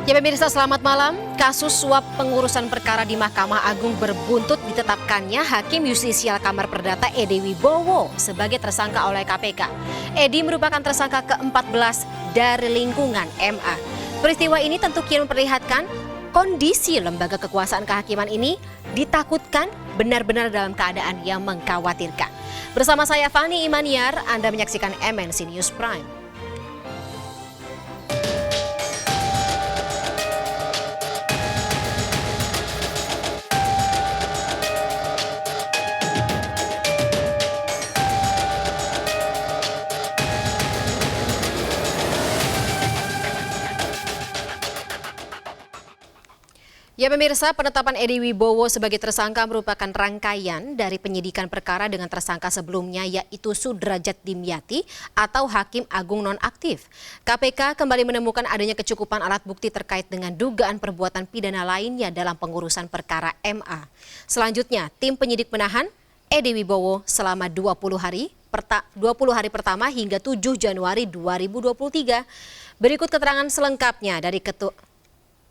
Ya pemirsa, selamat malam. Kasus suap pengurusan perkara di Mahkamah Agung berbuntut ditetapkannya Hakim Yustisial Kamar Perdata Edi Wibowo sebagai tersangka oleh KPK. Edi merupakan tersangka ke-14 dari lingkungan MA. Peristiwa ini tentu kian memperlihatkan kondisi lembaga kekuasaan kehakiman ini ditakutkan benar-benar dalam keadaan yang mengkhawatirkan. Bersama saya Fani Imaniar, Anda menyaksikan MNC News Prime. Ya pemirsa, penetapan Edi Wibowo sebagai tersangka merupakan rangkaian dari penyidikan perkara dengan tersangka sebelumnya yaitu Sudrajat Dimyati atau Hakim Agung nonaktif. KPK kembali menemukan adanya kecukupan alat bukti terkait dengan dugaan perbuatan pidana lainnya dalam pengurusan perkara MA. Selanjutnya, tim penyidik menahan Edi Wibowo selama 20 hari pertama hingga 7 Januari 2023. Berikut keterangan selengkapnya dari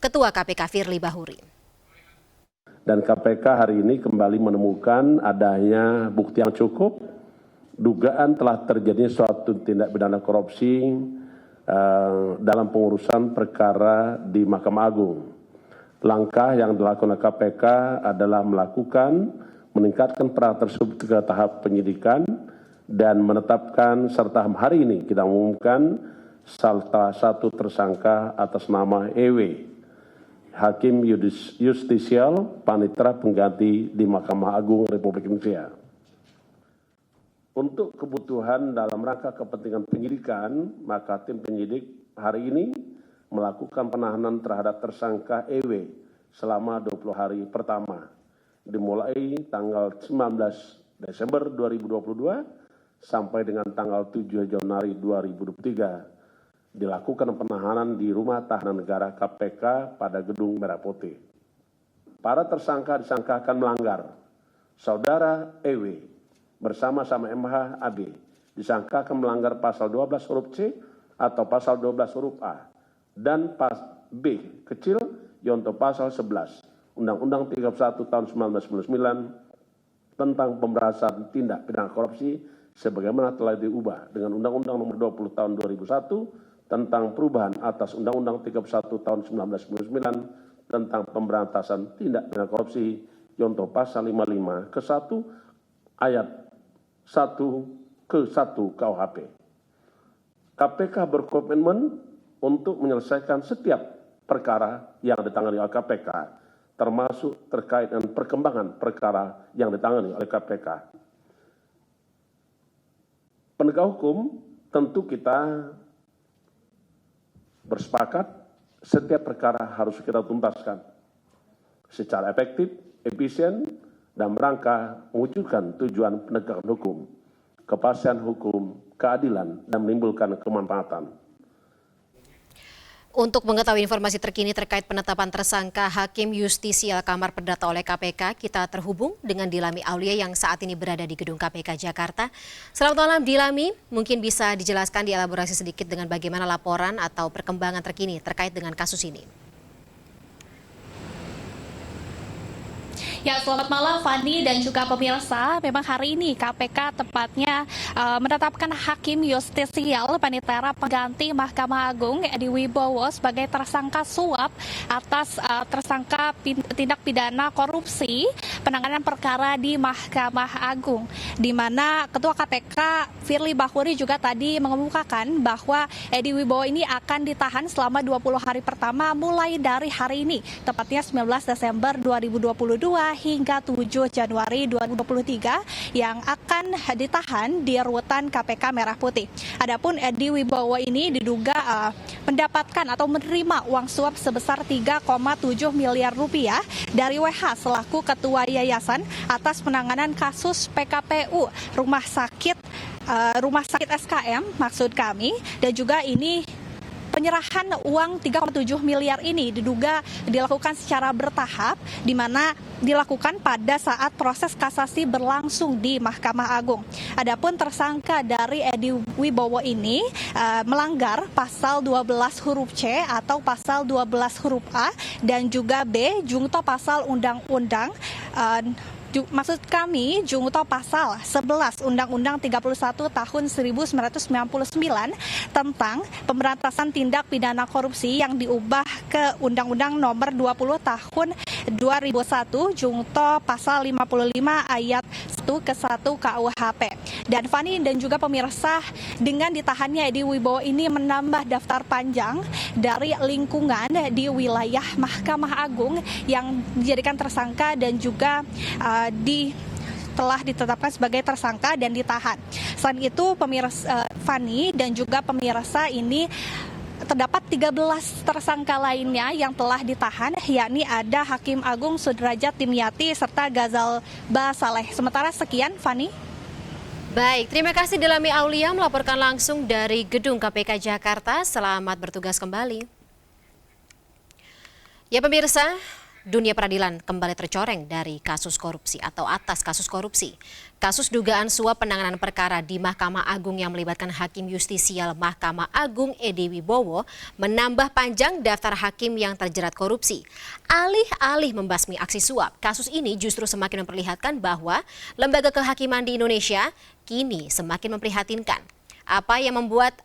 Ketua KPK Firly Bahuri. Dan KPK hari ini kembali menemukan adanya bukti yang cukup, dugaan telah terjadi suatu tindak pidana korupsi dalam pengurusan perkara di Mahkamah Agung. Langkah yang dilakukan oleh KPK adalah meningkatkan perkara tersebut ke tahap penyidikan dan menetapkan serta hari ini kita mengumumkan salah satu tersangka atas nama EW. Hakim Yustisial Panitera Pengganti di Mahkamah Agung Republik Indonesia. Untuk kebutuhan dalam rangka kepentingan penyidikan, maka tim penyidik hari ini melakukan penahanan terhadap tersangka EW selama 20 hari pertama, dimulai tanggal 19 Desember 2022 sampai dengan tanggal 7 Januari 2023. Dilakukan penahanan di Rumah Tahanan Negara KPK pada Gedung Merah Putih. Para tersangka disangkakan melanggar. Saudara EW bersama-sama MH AB disangkakan melanggar pasal 12 huruf C atau pasal 12 huruf A dan B kecil yaitu pasal 11 Undang-Undang 31 tahun 1999 tentang pemberantasan tindak pidana korupsi sebagaimana telah diubah dengan Undang-Undang Nomor 20 tahun 2001 tentang perubahan atas Undang-Undang 31 tahun 1999 tentang pemberantasan tindak pidana korupsi contoh pasal 55 ke 1 ayat 1 ke 1 KUHP. KPK berkomitmen untuk menyelesaikan setiap perkara yang ditangani oleh KPK termasuk terkait dengan perkembangan perkara yang ditangani oleh KPK. Penegak hukum tentu kita bersepakat setiap perkara harus kita tuntaskan secara efektif, efisien, dan merangka mewujudkan tujuan penegakan hukum, kepastian hukum, keadilan, dan menimbulkan kemanfaatan. Untuk mengetahui informasi terkini terkait penetapan tersangka Hakim Yustisial Kamar Perdata oleh KPK, kita terhubung dengan Dilami Aulia yang saat ini berada di Gedung KPK Jakarta. Selamat malam Dilami, mungkin bisa dijelaskan dielaborasi sedikit dengan bagaimana laporan atau perkembangan terkini terkait dengan kasus ini. Ya, selamat malam Fani dan juga pemirsa. Memang hari ini KPK tepatnya menetapkan Hakim Yustisial Panitera Pengganti Mahkamah Agung Edi Wibowo sebagai tersangka suap atas tersangka tindak pidana korupsi penanganan perkara di Mahkamah Agung. Di mana Ketua KPK Firly Bahuri juga tadi mengemukakan bahwa Edi Wibowo ini akan ditahan selama 20 hari pertama mulai dari hari ini, tepatnya 19 Desember 2022 hingga 7 Januari 2023 yang akan ditahan di rutan KPK Merah Putih. Adapun Edi Wibowo ini diduga mendapatkan atau menerima uang suap sebesar 3,7 miliar rupiah dari WH selaku Ketua Yayasan atas penanganan kasus PKPU Rumah Sakit SKM maksud kami, dan juga ini penyerahan uang 3,7 miliar ini diduga dilakukan secara bertahap, di mana dilakukan pada saat proses kasasi berlangsung di Mahkamah Agung. Adapun tersangka dari Edi Wibowo ini melanggar pasal 12 huruf C atau pasal 12 huruf A dan juga B jungto pasal undang-undang maksud kami jungto pasal 11 Undang-Undang 31 tahun 1999 tentang pemberantasan tindak pidana korupsi yang diubah ke Undang-Undang nomor 20 tahun 2001 jungto pasal 55 ayat 1 ke 1 KUHP. Dan Fani dan juga pemirsa, dengan ditahannya Edi Wibowo ini menambah daftar panjang dari lingkungan di wilayah Mahkamah Agung yang dijadikan tersangka dan juga telah ditetapkan sebagai tersangka dan ditahan. Selain itu, pemirsa Fani dan juga pemirsa, ini terdapat 13 tersangka lainnya yang telah ditahan, yakni ada Hakim Agung Sudrajat Dimyati serta Ghazal Basaleh. Sementara sekian, Fani. Baik, terima kasih Delami Aulia melaporkan langsung dari Gedung KPK Jakarta. Selamat bertugas kembali. Ya pemirsa, dunia peradilan kembali tercoreng dari kasus korupsi atau atas kasus korupsi. Kasus dugaan suap penanganan perkara di Mahkamah Agung yang melibatkan Hakim Justisial Mahkamah Agung Edi Wibowo menambah panjang daftar hakim yang terjerat korupsi. Alih-alih membasmi aksi suap, kasus ini justru semakin memperlihatkan bahwa lembaga kehakiman di Indonesia kini semakin memprihatinkan. Apa yang membuat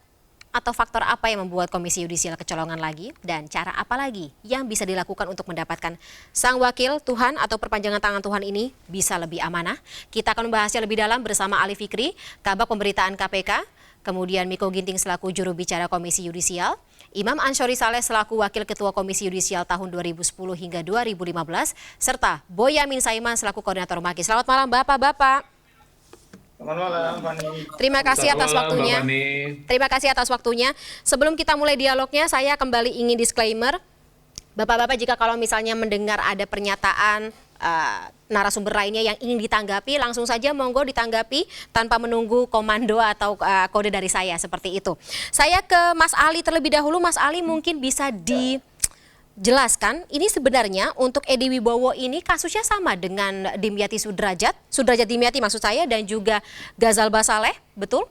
atau faktor apa yang membuat Komisi Yudisial kecolongan lagi, dan cara apa lagi yang bisa dilakukan untuk mendapatkan sang wakil Tuhan atau perpanjangan tangan Tuhan ini bisa lebih amanah? Kita akan membahasnya lebih dalam bersama Ali Fikri, Kabag Pemberitaan KPK, kemudian Miko Ginting selaku juru bicara Komisi Yudisial, Imam Ansyori Saleh selaku Wakil Ketua Komisi Yudisial tahun 2010 hingga 2015, serta Boyamin Saiman selaku Koordinator Maki. Selamat malam Bapak-Bapak. Selamat malam, Fani. Terima kasih atas waktunya. Terima kasih atas waktunya. Sebelum kita mulai dialognya, saya kembali ingin disclaimer. Bapak-bapak, jika kalau misalnya mendengar ada pernyataan narasumber lainnya yang ingin ditanggapi, langsung saja monggo ditanggapi tanpa menunggu komando atau kode dari saya seperti itu. Saya ke Mas Ali terlebih dahulu. Mas Ali mungkin bisa jelaskan, ini sebenarnya untuk Edi Wibowo ini kasusnya sama dengan Dimyati Sudrajat Dimyati maksud saya, dan juga Ghazal Basaleh, betul?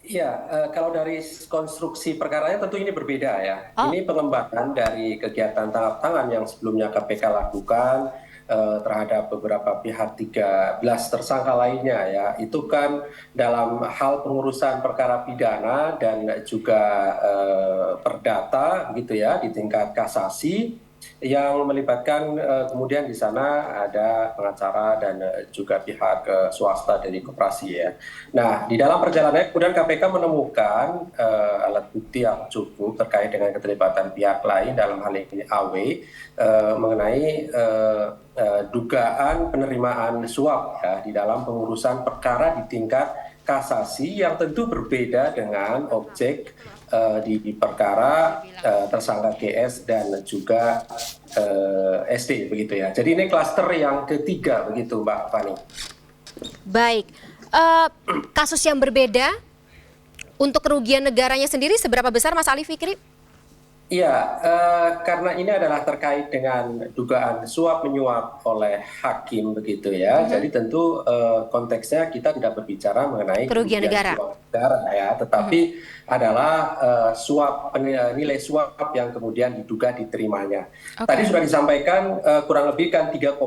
Iya, kalau dari konstruksi perkaranya tentu ini berbeda ya. Ini pengembangan dari kegiatan tangkap tangan yang sebelumnya KPK lakukan terhadap beberapa pihak 13 tersangka lainnya ya. Itu kan dalam hal pengurusan perkara pidana dan juga perdata gitu ya di tingkat kasasi yang melibatkan kemudian di sana ada pengacara dan juga pihak swasta dari koperasi ya. Nah, di dalam perjalanannya kemudian KPK menemukan alat bukti yang cukup terkait dengan keterlibatan pihak lain, dalam hal ini AW, mengenai dugaan penerimaan suap ya di dalam pengurusan perkara di tingkat kasasi yang tentu berbeda dengan objek di perkara tersangka GS dan juga SD begitu ya. Jadi ini klaster yang ketiga begitu Mbak Fani. Baik, kasus yang berbeda untuk kerugian negaranya sendiri seberapa besar Mas Ali Fikri? Iya, karena ini adalah terkait dengan dugaan suap menyuap oleh hakim begitu ya. Jadi tentu konteksnya kita tidak berbicara mengenai kerugian negara ya, tetapi adalah nilai suap yang kemudian diduga diterimanya. Tadi sudah disampaikan kurang lebih kan 3,7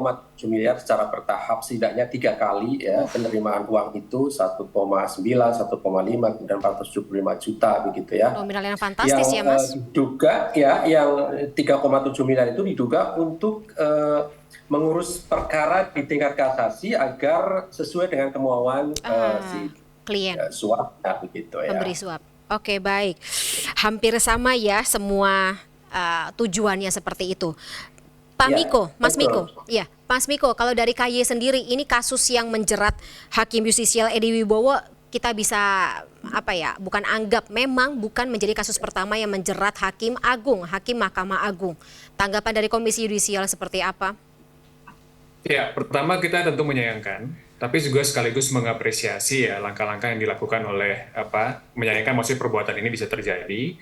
miliar secara bertahap, setidaknya 3 kali ya penerimaan uang itu 1,9, 1,5, kemudian 475 juta begitu ya. Nominal yang fantastis ya Mas. Diduga ya yang 3,7 miliar itu diduga untuk mengurus perkara di tingkat kasasi agar sesuai dengan kemauan si klien suap ya, begitu ya. Pemberi suap. Oke, baik. Hampir sama ya semua tujuannya seperti itu. Pak Miko, Mas Miko. Iya, Mas Miko, kalau dari KY sendiri ini kasus yang menjerat Hakim Justisial Edi Wibowo, kita bisa bukan anggap, memang bukan menjadi kasus pertama yang menjerat Hakim Agung, Hakim Mahkamah Agung. Tanggapan dari Komisi Yudisial seperti apa? Ya, pertama kita tentu menyayangkan tapi juga sekaligus mengapresiasi ya langkah-langkah yang dilakukan oleh menyayangkan maksudnya perbuatan ini bisa terjadi,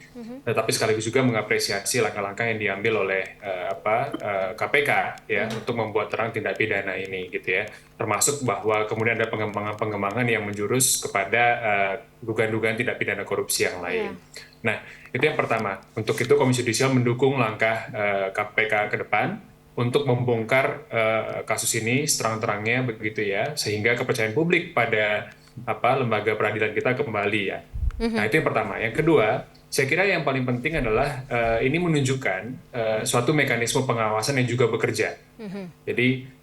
tetapi sekaligus juga mengapresiasi langkah-langkah yang diambil oleh KPK ya untuk membuat terang tindak pidana ini gitu ya, termasuk bahwa kemudian ada pengembangan-pengembangan yang menjurus kepada dugaan-dugaan tindak pidana korupsi yang lain. Nah, itu yang pertama. Untuk itu Komisi Yudisial mendukung langkah KPK ke depan untuk membongkar kasus ini seterang-terangnya begitu ya, sehingga kepercayaan publik pada lembaga peradilan kita kembali ya. Nah, itu yang pertama. Yang kedua, saya kira yang paling penting adalah ini menunjukkan suatu mekanisme pengawasan yang juga bekerja. Jadi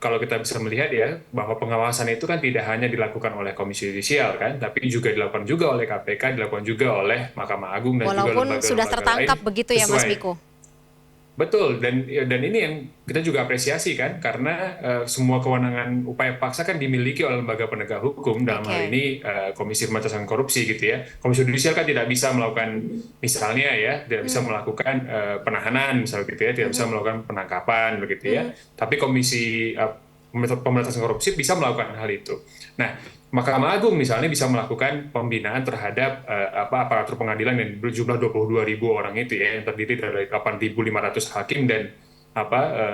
kalau kita bisa melihat ya, bahwa pengawasan itu kan tidak hanya dilakukan oleh Komisi Yudisial kan, tapi juga dilakukan juga oleh KPK, dilakukan juga oleh Mahkamah Agung dan juga Walaupun lembaga-lembaga sudah tertangkap lain, begitu ya Mas sesuai. Miko? Betul, dan ini yang kita juga apresiasi kan, karena semua kewenangan upaya paksa kan dimiliki oleh lembaga penegak hukum, dalam hal ini Komisi Pemberantasan Korupsi gitu ya. Komisi Yudisial kan tidak bisa melakukan, misalnya ya, tidak bisa melakukan penahanan misalnya gitu ya, tidak bisa melakukan penangkapan begitu ya. Tapi Komisi Pemberantasan Korupsi bisa melakukan hal itu. Nah, Mahkamah Agung misalnya bisa melakukan pembinaan terhadap aparatur pengadilan yang berjumlah 22.000 orang itu ya, yang terdiri dari 8.500 hakim dan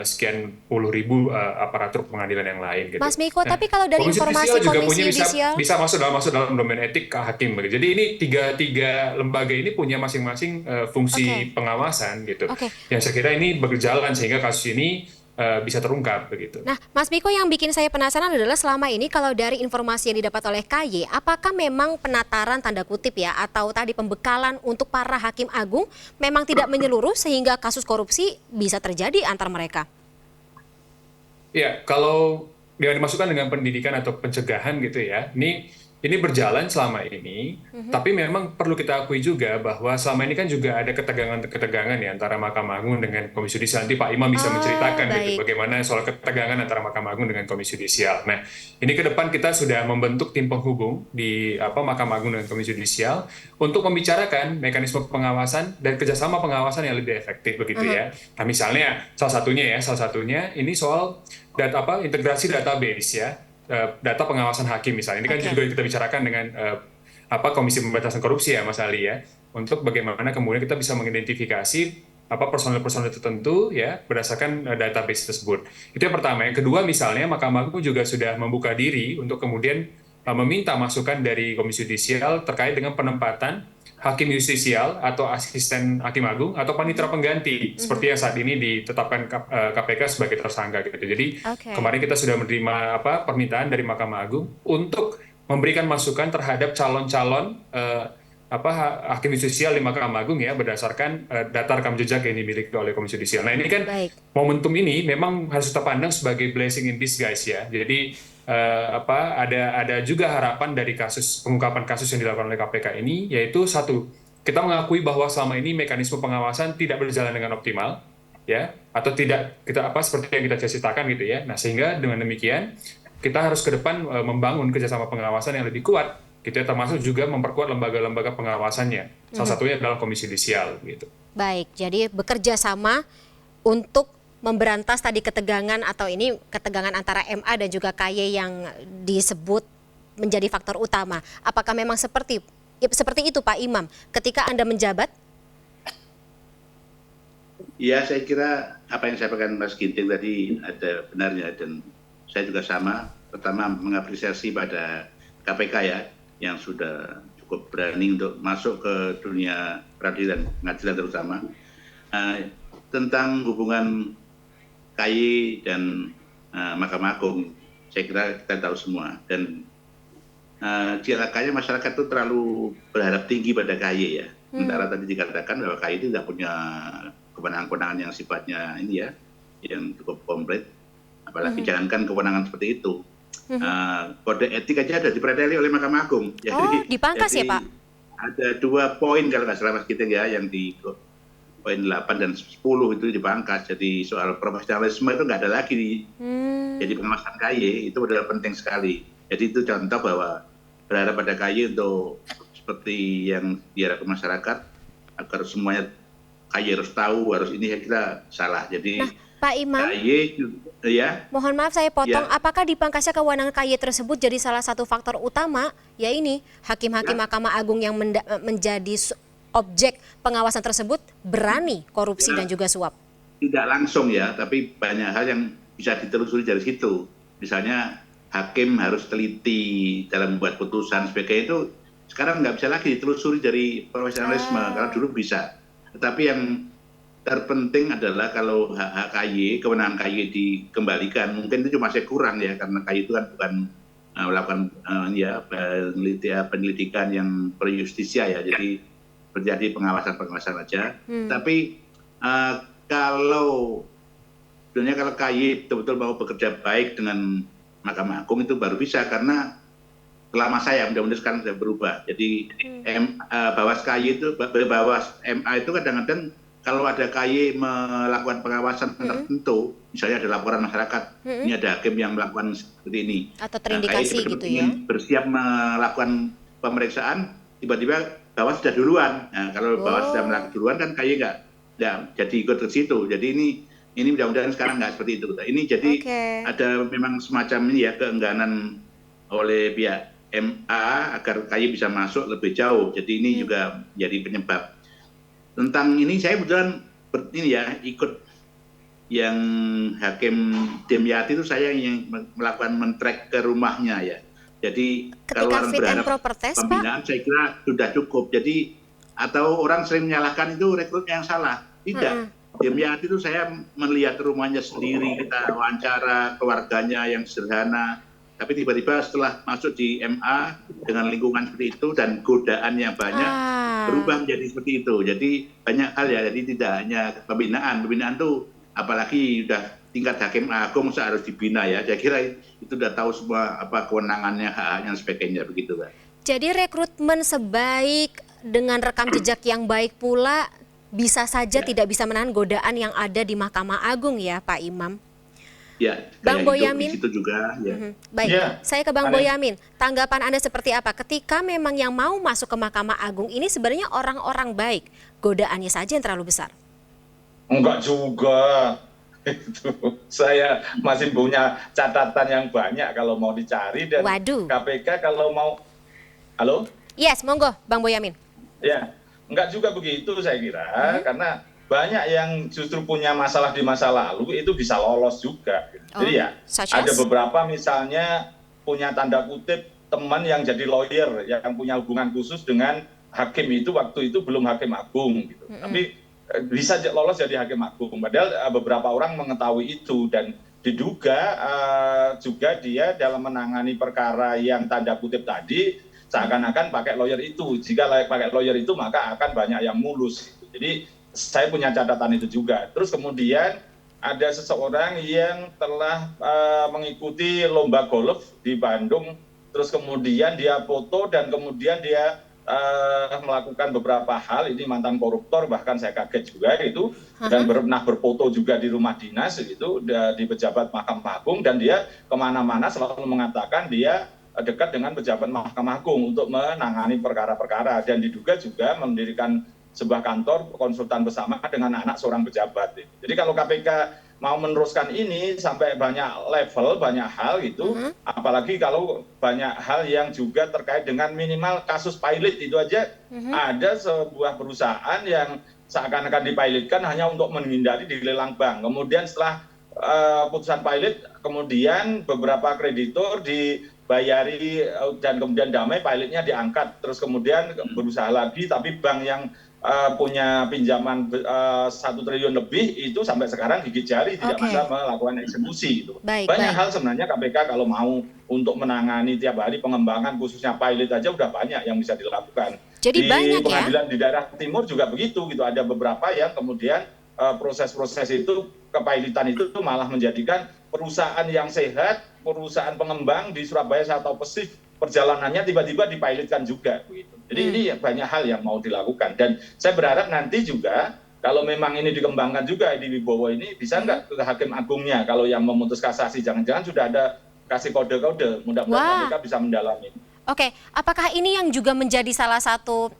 sekian puluh ribu aparatur pengadilan yang lain gitu. Mas Miko, tapi kalau dari informasi Komisi Yudisial bisa masuk dalam domain etik ke hakim begitu. Jadi ini tiga lembaga ini punya masing-masing fungsi pengawasan gitu. Yang saya kira ini berjalan sehingga kasus ini bisa terungkap begitu. Nah, Mas Miko, yang bikin saya penasaran adalah selama ini kalau dari informasi yang didapat oleh KY, apakah memang penataran tanda kutip ya, atau tadi pembekalan untuk para hakim agung memang tidak menyeluruh sehingga kasus korupsi bisa terjadi antar mereka? Ya, kalau yang dimasukkan dengan pendidikan atau pencegahan gitu ya, ini berjalan selama ini, tapi memang perlu kita akui juga bahwa selama ini kan juga ada ketegangan ya antara Mahkamah Agung dengan Komisi Yudisial. Nanti Pak Imam bisa menceritakan gitu, bagaimana soal ketegangan antara Mahkamah Agung dengan Komisi Yudisial. Nah, ini ke depan kita sudah membentuk tim penghubung di Mahkamah Agung dengan Komisi Yudisial untuk membicarakan mekanisme pengawasan dan kerjasama pengawasan yang lebih efektif begitu ya. Nah, misalnya salah satunya ini soal integrasi database ya. Data pengawasan hakim misalnya. Ini kan juga kita bicarakan dengan Komisi Pemberantasan Korupsi ya Mas Ali ya, untuk bagaimana kemudian kita bisa mengidentifikasi personel-personel tertentu ya berdasarkan database tersebut. Itu yang pertama. Yang kedua misalnya Mahkamah Agung juga sudah membuka diri untuk kemudian meminta masukan dari Komisi Yudisial terkait dengan penempatan hakim justisial atau asisten hakim agung atau panitera pengganti seperti yang saat ini ditetapkan KPK sebagai tersangka gitu. Jadi kemarin kita sudah menerima permintaan dari Mahkamah Agung untuk memberikan masukan terhadap calon-calon hakim justisial di Mahkamah Agung ya berdasarkan data rekam jejak yang dimiliki oleh Komisi Yudisial. Nah, ini kan momentum ini memang harus kita pandang sebagai blessing in disguise ya. Jadi ada juga harapan dari pengungkapan kasus yang dilakukan oleh KPK ini, yaitu satu, kita mengakui bahwa selama ini mekanisme pengawasan tidak berjalan dengan optimal ya, atau tidak seperti yang kita ceritakan gitu ya. Nah, sehingga dengan demikian kita harus ke depan membangun kerjasama pengawasan yang lebih kuat gitu ya, termasuk juga memperkuat lembaga-lembaga pengawasannya. Salah satunya adalah Komisi Yudisial gitu. Baik, jadi bekerja sama untuk memberantas tadi ketegangan atau ini ketegangan antara MA dan juga KY yang disebut menjadi faktor utama. Apakah memang seperti itu Pak Imam ketika Anda menjabat? Ya, saya kira apa yang saya sampaikan Mas Ginting tadi ada benarnya, dan saya juga sama. Pertama mengapresiasi pada KPK ya, yang sudah cukup berani untuk masuk ke dunia peradilan, pengadilan terutama. Tentang hubungan KY dan Mahkamah Agung, saya kira kita tahu semua. Dan kayaknya masyarakat itu terlalu berharap tinggi pada KY ya. Sementara tadi dikatakan bahwa KY itu tidak punya kewenangan-kewenangan yang sifatnya ini ya, yang cukup komplit. Apalagi jangankan kewenangan seperti itu. Kode etik aja ada dipreteli oleh Mahkamah Agung. Dipangkas ya Pak? Ada 2 poin kalau nggak salah Mas Ginting ya, yang di poin 8 dan 10 itu dipangkas. Jadi soal profesionalisme itu nggak ada lagi. Jadi pengawasan KY itu adalah penting sekali. Jadi itu contoh bahwa berharap pada KY untuk seperti yang diharapkan masyarakat agar semuanya KY harus tahu, harus ini, saya kira salah. Jadi Pak Imam, KY ya. mohon maaf saya potong, Ya. apakah dipangkasnya kewenangan KY tersebut jadi salah satu faktor utama, ya ini, hakim-hakim Mahkamah Agung yang menjadi objek pengawasan tersebut berani korupsi dan juga suap? Tidak langsung ya, tapi banyak hal yang bisa ditelusuri dari situ. Misalnya hakim harus teliti dalam membuat putusan sebagainya, itu sekarang nggak bisa lagi ditelusuri dari profesionalisme, karena dulu bisa. Tetapi yang terpenting adalah kalau hak KY, kewenangan KY dikembalikan, mungkin itu masih kurang ya, karena KY itu kan bukan melakukan penyelidikan yang per justisia ya, jadi terjadi pengawasan aja. Tapi kalau sebenarnya kalau KY betul-betul mau bekerja baik dengan Mahkamah Agung itu baru bisa, karena selama saya mudah-mudahan sekarang sudah berubah. Jadi Bawas KY itu, Bawas MA itu kadang-kadang kalau ada KY melakukan pengawasan tertentu, misalnya ada laporan masyarakat, ini ada hakim yang melakukan seperti ini. Atau terindikasi gitu ya? Bersiap melakukan pemeriksaan, tiba-tiba Bawas sudah duluan. Nah, kalau Bawas sudah melakukan duluan kan KY nggak jadi ikut ke situ. Jadi ini mudah-mudahan sekarang nggak seperti itu. Ini jadi ada memang semacam ini ya, keengganan oleh pihak MA agar KY bisa masuk lebih jauh. Jadi ini juga jadi penyebab. Tentang ini saya kebetulan ikut yang Hakim Dimyati itu, saya yang melakukan men-track ke rumahnya ya. Jadi kalau orang berharap pembinaan, saya kira sudah cukup. Jadi atau orang sering menyalahkan itu rekrutnya yang salah. Tidak. Dimyati itu saya melihat rumahnya sendiri, kita wawancara keluarganya yang sederhana. Tapi tiba-tiba setelah masuk di MA dengan lingkungan seperti itu dan godaan yang banyak, berubah menjadi seperti itu. Jadi banyak hal ya, jadi tidak hanya pembinaan. Pembinaan itu apalagi sudah tingkat hakim agung harus dibina ya. Saya kira itu sudah tahu semua kewenangannya, hak-haknya dan sebagainya begitu, Pak. Jadi rekrutmen sebaik dengan rekam jejak yang baik pula bisa saja tidak bisa menahan godaan yang ada di Mahkamah Agung ya, Pak Imam. Ya, Bang Boyamin, itu juga, ya. Baik, saya ke Bang Boyamin. Tanggapan Anda seperti apa? Ketika memang yang mau masuk ke Mahkamah Agung ini sebenarnya orang-orang baik, godaannya saja yang terlalu besar. Enggak juga. Itu saya masih punya catatan yang banyak kalau mau dicari, dan KPK kalau mau. Halo? Yes, monggo, Bang Boyamin. Ya, enggak juga begitu saya kira, karena banyak yang justru punya masalah di masa lalu itu bisa lolos juga. Jadi ya ada beberapa misalnya punya tanda kutip teman yang jadi lawyer, yang punya hubungan khusus dengan hakim itu waktu itu belum hakim agung gitu. Tapi bisa lolos jadi hakim agung. Padahal beberapa orang mengetahui itu dan diduga juga dia dalam menangani perkara yang tanda kutip tadi seakan-akan pakai lawyer itu. Jika pakai lawyer itu maka akan banyak yang mulus. Jadi saya punya catatan itu juga. Terus kemudian ada seseorang yang telah mengikuti lomba golf di Bandung, terus kemudian dia foto dan kemudian dia melakukan beberapa hal. Ini mantan koruptor, bahkan saya kaget juga itu, dan pernah berfoto juga di rumah dinas itu di pejabat Mahkamah Agung, dan dia kemana-mana selalu mengatakan dia dekat dengan pejabat Mahkamah Agung untuk menangani perkara-perkara, dan diduga juga mendirikan sebuah kantor konsultan bersama dengan anak seorang pejabat. Jadi kalau KPK mau meneruskan ini sampai banyak level, banyak hal gitu, apalagi kalau banyak hal yang juga terkait dengan minimal kasus pilot itu aja, ada sebuah perusahaan yang seakan-akan dipilotkan hanya untuk menghindari dilelang bank. Kemudian setelah putusan pilot, kemudian beberapa kreditor dibayari dan kemudian damai, pilotnya diangkat, terus kemudian berusaha lagi, tapi bank yang punya pinjaman 1 triliun lebih itu sampai sekarang gigit jari tidak bisa melakukan eksekusi itu. Banyak hal sebenarnya KPK kalau mau untuk menangani tiap hari pengembangan khususnya pilot aja udah banyak yang bisa dilakukan. Jadi di banyak pengadilan di daerah timur juga begitu gitu, ada beberapa yang kemudian proses-proses itu kepilotan itu malah menjadikan perusahaan yang sehat, perusahaan pengembang di Surabaya saya tahu persis perjalanannya tiba-tiba dipilotkan juga begitu. Jadi ini banyak hal yang mau dilakukan, dan saya berharap nanti juga kalau memang ini dikembangkan juga di Wibowo ini bisa nggak ke Hakim Agungnya kalau yang memutus kasasi, jangan-jangan sudah ada kasih kode-kode, mudah-mudahan mereka bisa mendalami. Oke, apakah ini yang juga menjadi salah satu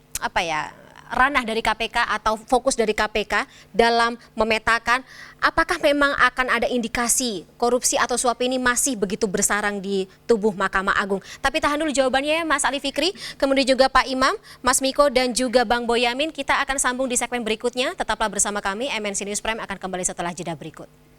ranah dari KPK atau fokus dari KPK dalam memetakan apakah memang akan ada indikasi korupsi atau suap ini masih begitu bersarang di tubuh Mahkamah Agung. Tapi tahan dulu jawabannya ya Mas Ali Fikri, kemudian juga Pak Imam, Mas Miko dan juga Bang Boyamin. Kita akan sambung di segmen berikutnya. Tetaplah bersama kami, MNC News Prime akan kembali setelah jeda berikut.